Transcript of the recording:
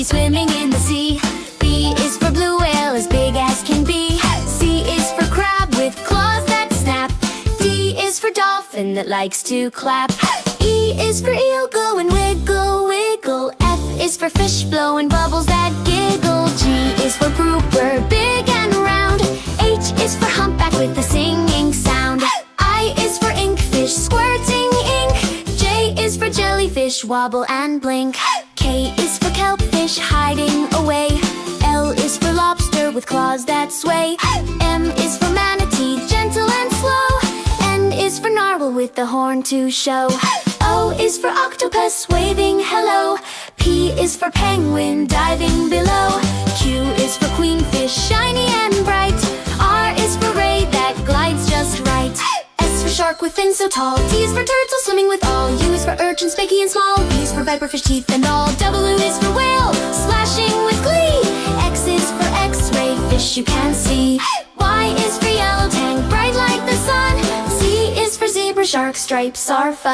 baby swimming in the sea. B is for blue whale, as big as can be. C is for crab with claws that snap. D is for dolphin that likes to clap. E is for eel, go and wiggle, wiggle. F is for fish blowing bubbles that giggle. G is for grouper, big and round. H is for humpback with a singing sound. I is for inkfish, squirting ink. J is for jellyfish, wobble and blink. K is for kelpfish, hiding away. L is for lobster with claws that sway. M is for manatee, gentle and slow. N is for narwhal with the horn to show. O is for octopus, waving hello. P is for penguin, diving below. Q is for queenfish, shiny and bright. R is for ray that glides just right. S for shark with fins so tall. T is for turtle, swimming with all. U is for urchin, spanky and small. V is for viperfish, teeth and all. W is for whale, splashing with glee. X is for x-ray, fish you can see. Y is for yellow tang, bright like the sun. Z is for zebra, shark stripes are fun.